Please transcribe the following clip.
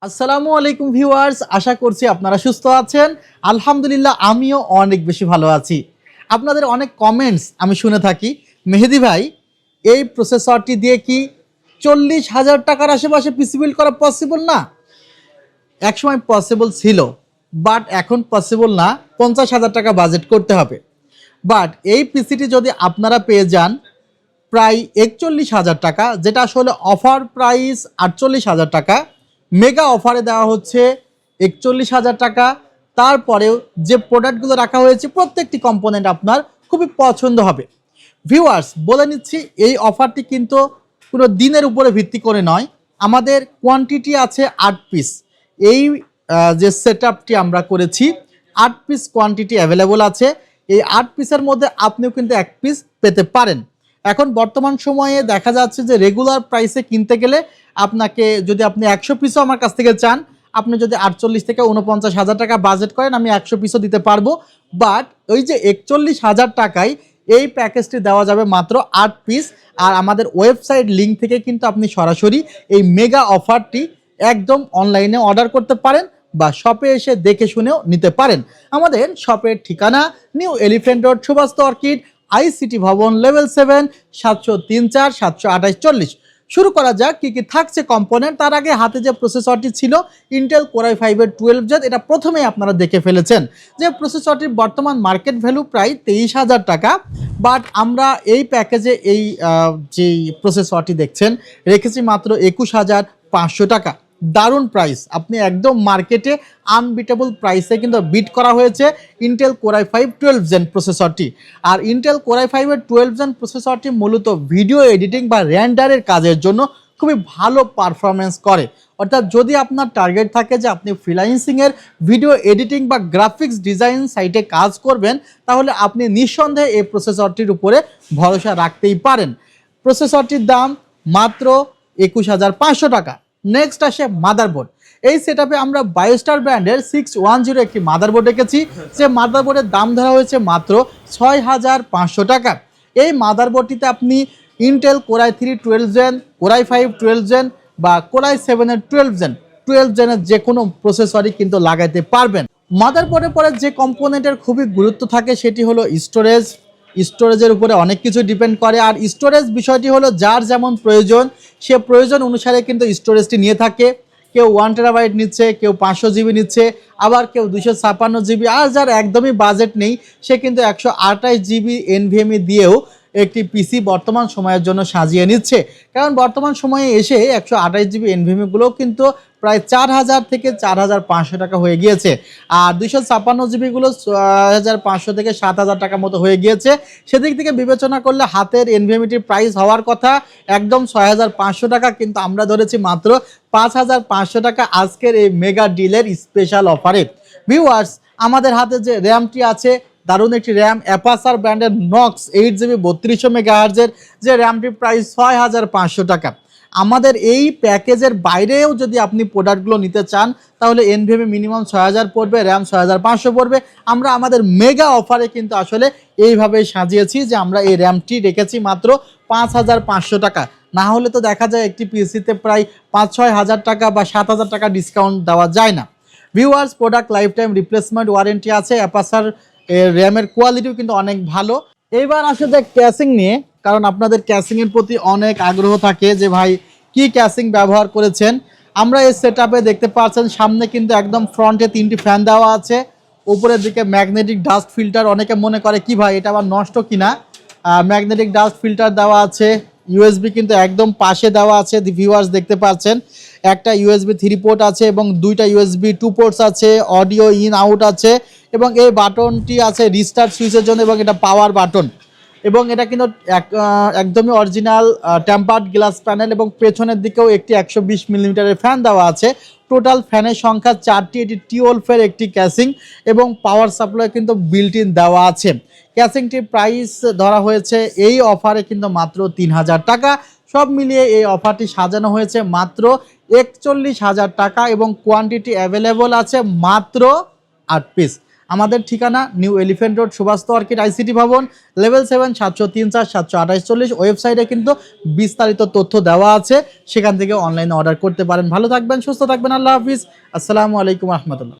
আসসালামু আলাইকুম ভিউয়ার্স, আশা করছি আপনারা সুস্থ আছেন। আলহামদুলিল্লাহ আমিও অনেক বেশি ভালো আছি। আপনাদের অনেক কমেন্টস আমি শুনে থাকি, মেহেদি ভাই এই প্রসেসরটি দিয়ে কি 40,000 টাকার আশেপাশে পিসি বিল্ড করা পসিবল না? একসময় পসিবল ছিল, বাট এখন পসিবল না। 50,000 টাকা বাজেট করতে হবে। বাট এই পিসিটি যদি আপনারা পেয়ে যান প্রায় 41,000 টাকা, যেটা আসলে অফার প্রাইস 48,000 টাকা, মেগা অফারে দেওয়া হচ্ছে 41,000 টাকা। তারপরেও যে প্রোডাক্টগুলো রাখা হয়েছে প্রত্যেকটি কম্পোনেন্ট আপনার খুবই পছন্দ হবে। ভিউয়ার্স, বলে নিচ্ছি এই অফারটি কিন্তু কোনো দিনের উপরে ভিত্তি করে নয়। আমাদের কোয়ান্টিটি আছে 8 পিস। এই যে সেটআপটি আমরা করেছি 8 পিস কোয়ান্টিটি অ্যাভেলেবল আছে। এই 8 পিসের মধ্যে আপনিও কিন্তু 1 পিস পেতে পারেন। এখন বর্তমান সময়ে দেখা যাচ্ছে যে রেগুলার প্রাইসে কিনতে গেলে আপনাকে, যদি আপনি 100 পিসও আমার কাছ থেকে চান, আপনি যদি 48 থেকে 49,000 টাকা বাজেট করেন আমি 100 পিসও দিতে পারবো। বাট ওই যে 41,000 টাকায় এই প্যাকেজটি দেওয়া যাবে মাত্র 8 পিস। আর আমাদের ওয়েবসাইট লিঙ্ক থেকে কিন্তু আপনি সরাসরি এই মেগা অফারটি একদম অনলাইনে অর্ডার করতে পারেন বা শপে এসে দেখে শুনেও নিতে পারেন। আমাদের শপের ঠিকানা new elephant road, Subhash orchid, ICT Bhaban, level 7, 703-4, 728-40। শুরু করা যাক কি কি থাকছে কম্পোনেন্ট। তার আগে হাতে যে প্রসেসরটি ছিল ইন্টেল কোর i5-এর 12 জেন, এটা প্রথমেই আপনারা দেখে ফেলেছেন যে প্রসেসরটির বর্তমান মার্কেট ভ্যালু প্রায় 23,000 টাকা। বাট আমরা এই প্যাকেজে এই যেই প্রসেসরটি দেখছেন রেখেছি মাত্র 21,500 টাকা। দারুণ প্রাইস, আপনি একদম মার্কেটে আনবিটেবল প্রাইসে কিন্তু বিট করা হয়েছে ইন্টেল কোর i5-12 জেন প্রসেসরটি। আর ইন্টেল কোর i5-এর 12 জেন প্রসেসরটি মূলত ভিডিও এডিটিং বা রেন্ডারের কাজের জন্য খুবই ভালো পারফরমেন্স করে। অর্থাৎ যদি আপনার টার্গেট থাকে যে আপনি ফ্রিল্যান্সিংয়ের ভিডিও এডিটিং বা গ্রাফিক্স ডিজাইন সাইটে কাজ করবেন, তাহলে আপনি নিঃসন্দেহে এই প্রসেসরটির উপরে ভরসা রাখতেই পারেন। প্রসেসরটির দাম মাত্র 21,500 টাকা। নেক্সট আসে মাদারবোর্ড। এই সেটআপে আমরা বায়োস্টার ব্র্যান্ডের 610 একটি মাদারবোর্ড রেখেছি। যে মাদারবোর্ডের দাম ধরা হয়েছে মাত্র 6,500 টাকা। এই মাদারবোর্ডটিতে আপনি Intel core i3-12 gen, core i5-12 gen বা কোর i7-এর 12 জেনের যে কোনো প্রসেসরই কিন্তু লাগাইতে পারবেন। মাদারবোর্ডের পরে যে কম্পোনেন্টের খুবই গুরুত্ব থাকে সেটি হলো স্টোরেজ। স্টোরেজের উপরে অনেক কিছু ডিপেন্ড করে। আর স্টোরেজ বিষয়টি হলো যার যেমন প্রয়োজন সে প্রয়োজন অনুসারে কিন্তু স্টোরেজটি নিয়ে থাকে। কেউ 1 টেরাবাইট নিচ্ছে, কেউ 500 জিবি নিচ্ছে, আবার কেউ 256 জিবি। আর যার একদমই বাজেট নেই সে কিন্তু 128 জিবি এনভিএমই দিয়েও একটি পিসি বর্তমান সময়ের জন্য সাজিয়ে নিচ্ছে। কারণ বর্তমান সময়ে এসে 128 জিবি এনভিএমগুলোও কিন্তু প্রায় 4,000 থেকে 4,500 টাকা হয়ে গিয়েছে। আর 256 জিবিগুলো 6,500 থেকে 7,000 টাকা মতো হয়ে গিয়েছে। সেদিক থেকে বিবেচনা করলে হাতের এনভিএমটির প্রাইস হওয়ার কথা একদম 6,500 টাকা, কিন্তু আমরা ধরেছি মাত্র 5,500 টাকা আজকের এই মেগা ডিলের স্পেশাল অফারে। ভিউয়ার্স, আমাদের হাতে যে র্যামটি আছে দারুণ একটি র্যাম, অ্যাপাসার ব্র্যান্ডের নক্স 8GB 3200 মেগাহার্জের, যে র্যামটির প্রাইস 6,500 টাকা। আমাদের এই প্যাকেজের বাইরেও যদি আপনি প্রোডাক্টগুলো নিতে চান তাহলে এনভিএমে মিনিমাম 6,000 পড়বে, র্যাম 6,500 পড়বে। আমরা আমাদের মেগা অফারে কিন্তু আসলে এইভাবে সাজিয়েছি যে আমরা এই র্যামটি রেখেছি মাত্র 5,500 টাকা। না হলে তো দেখা যায় একটি পিসিতে প্রায় 5-6 হাজার টাকা বা 7,000 টাকা ডিসকাউন্ট দেওয়া যায় না। Viewers, product life time replacement warranty আছে। অ্যাপাসার র্যামের কোয়ালিটিও কিন্তু অনেক ভালো। এইবার আসলে ক্যাসিং নিয়ে, কারণ আপনাদের ক্যাসিংয়ের প্রতি অনেক আগ্রহ থাকে যে ভাই কি ক্যাসিং ব্যবহার করেছেন। আমরা এই সেটআপে দেখতে পাচ্ছেন সামনে কিন্তু একদম ফ্রন্টে 3টি ফ্যান দেওয়া আছে, উপরের দিকে ম্যাগনেটিক ডাস্ট ফিল্টার। অনেকে মনে করে কি ভাই এটা আবার নষ্ট কিনা, ম্যাগনেটিক ডাস্ট ফিল্টার দেওয়া আছে। ইউএসবি কিন্তু একদম পাশে দেওয়া আছে, ভিউয়ার্স দেখতে পাচ্ছেন। একটা ইউএসবি 3 পোর্ট আছে এবং 2টা ইউএসবি 2 পোর্টস আছে, অডিও ইন আউট আছে এবং এই বাটনটি আছে রিস্টার্ট সুইচের জন্য এবং এটা পাওয়ার বাটন। এবং এটা কিন্তু একদমই অরিজিনাল টেম্পার্ড গ্লাস প্যানেল এবং পেছনের দিকেও একটি 120 মিলিমিটারের ফ্যান দেওয়া আছে। টোটাল ফ্যানের সংখ্যা 4টি। এটি টিওলফের একটি ক্যাসিং এবং পাওয়ার সাপ্লাই কিন্তু বিল্ট ইন দেওয়া আছে। ক্যাসিংটির প্রাইস ধরা হয়েছে এই অফারে কিন্তু মাত্র 3,000 টাকা। সব মিলিয়ে এই অফারটি সাজানো হয়েছে মাত্র 41,000 টাকা এবং কোয়ান্টিটি অ্যাভেলেবল আছে মাত্র 8 পিস। আমাদের ঠিকানা new elephant road Subhash orchid ICT Bhaban, level 7, 703 4 728 40। ওয়েবসাইটে কিন্তু বিস্তারিত তথ্য দেওয়া আছে, সেখান থেকে অনলাইনে অর্ডার করতে পারেন। ভালো থাকবেন, সুস্থ থাকবেন, আল্লাহ হাফিজ, আসসালামু আলাইকুম রহমতুল্লাহ।